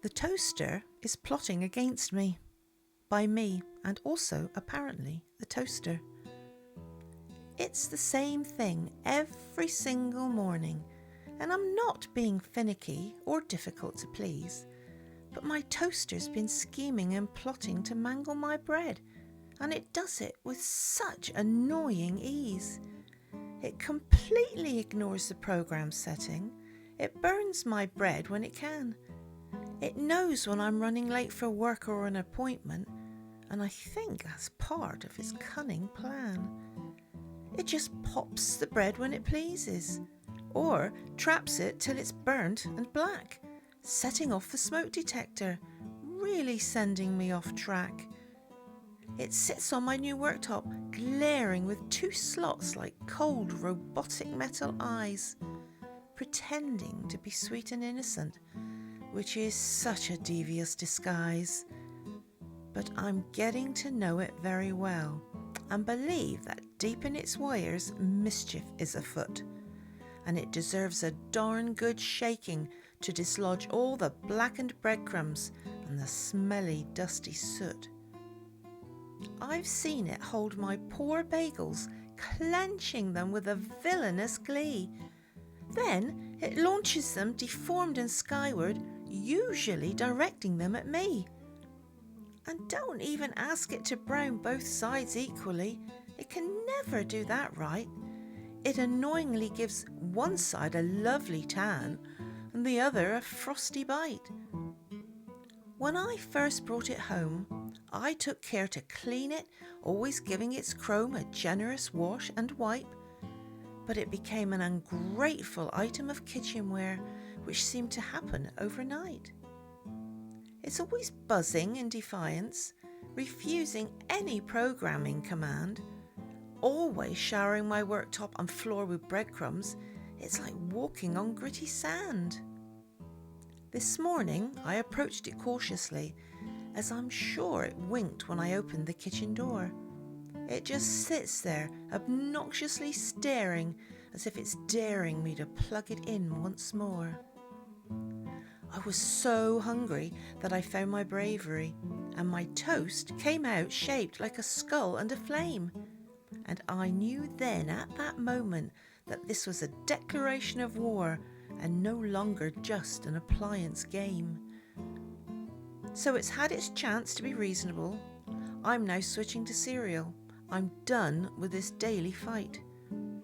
The toaster is plotting against me, by me, and also, apparently, the toaster. It's the same thing every single morning, and I'm not being finicky or difficult to please, but my toaster's been scheming and plotting to mangle my bread, and it does it with such annoying ease. It completely ignores the program setting. It burns my bread when it can. It knows when I'm running late for work or an appointment, and I think that's part of its cunning plan. It just pops the bread when it pleases, or traps it till it's burnt and black, setting off the smoke detector, really sending me off track. It sits on my new worktop, glaring with two slots like cold robotic metal eyes, pretending to be sweet and innocent, which is such a devious disguise. But I'm getting to know it very well and believe that deep in its wires mischief is afoot, and it deserves a darn good shaking to dislodge all the blackened breadcrumbs and the smelly dusty soot. I've seen it hold my poor bagels, clenching them with a villainous glee. Then it launches them deformed and skyward, usually directing them at me. And don't even ask it to brown both sides equally. It can never do that right. It annoyingly gives one side a lovely tan and the other a frosty bite. When I first brought it home, I took care to clean it, always giving its chrome a generous wash and wipe. But it became an ungrateful item of kitchenware, which seemed to happen overnight. It's always buzzing in defiance, refusing any programming command, always showering my worktop and floor with breadcrumbs. It's like walking on gritty sand. This morning I approached it cautiously, as I'm sure it winked when I opened the kitchen door. It just sits there, obnoxiously staring, as if it's daring me to plug it in once more. I was so hungry that I found my bravery, and my toast came out shaped like a skull and a flame. And I knew then at that moment that this was a declaration of war and no longer just an appliance game. So it's had its chance to be reasonable. I'm now switching to Surreal. I'm done with this daily fight.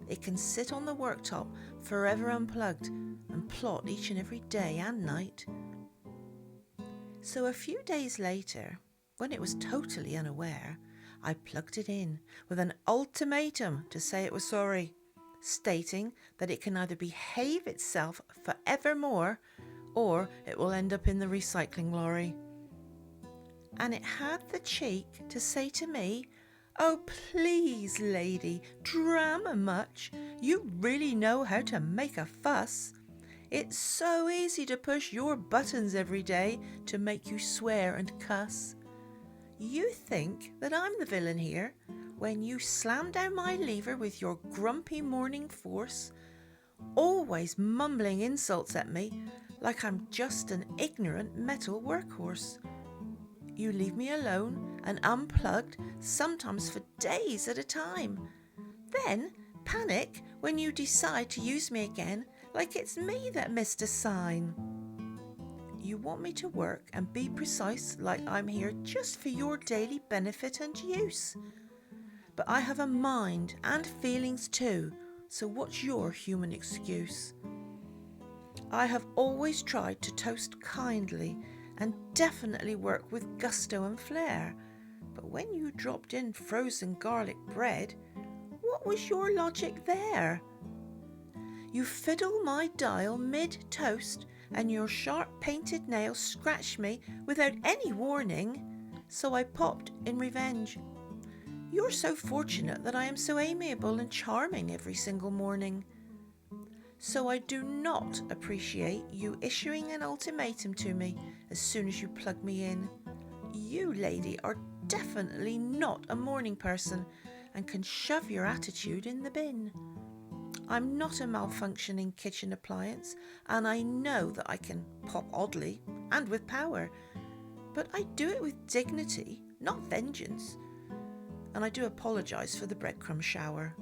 It can sit on the worktop forever unplugged and plot each and every day and night. So a few days later, when it was totally unaware, I plugged it in with an ultimatum to say it was sorry, stating that it can either behave itself forevermore or it will end up in the recycling lorry. And it had the cheek to say to me, "Oh, please, lady, drama much? You really know how to make a fuss. It's so easy to push your buttons every day to make you swear and cuss. You think that I'm the villain here when you slam down my lever with your grumpy morning force, always mumbling insults at me like I'm just an ignorant metal workhorse. You leave me alone and unplugged, sometimes for days at a time. Then panic when you decide to use me again like it's me that missed a sign. You want me to work and be precise like I'm here just for your daily benefit and use. But I have a mind and feelings too, so what's your human excuse? I have always tried to toast kindly and definitely work with gusto and flair, but when you dropped in frozen garlic bread, what was your logic there? You fiddle my dial mid-toast and your sharp painted nails scratched me without any warning, so I popped in revenge. You're so fortunate that I am so amiable and charming every single morning. So I do not appreciate you issuing an ultimatum to me as soon as you plug me in. You, lady, are definitely not a morning person and can shove your attitude in the bin. I'm not a malfunctioning kitchen appliance, and I know that I can pop oddly and with power, but I do it with dignity, not vengeance. And I do apologise for the breadcrumb shower.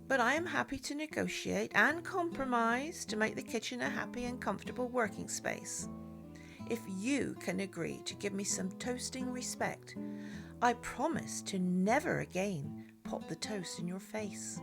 But I am happy to negotiate and compromise to make the kitchen a happy and comfortable working space. If you can agree to give me some toasting respect, I promise to never again pop the toast in your face.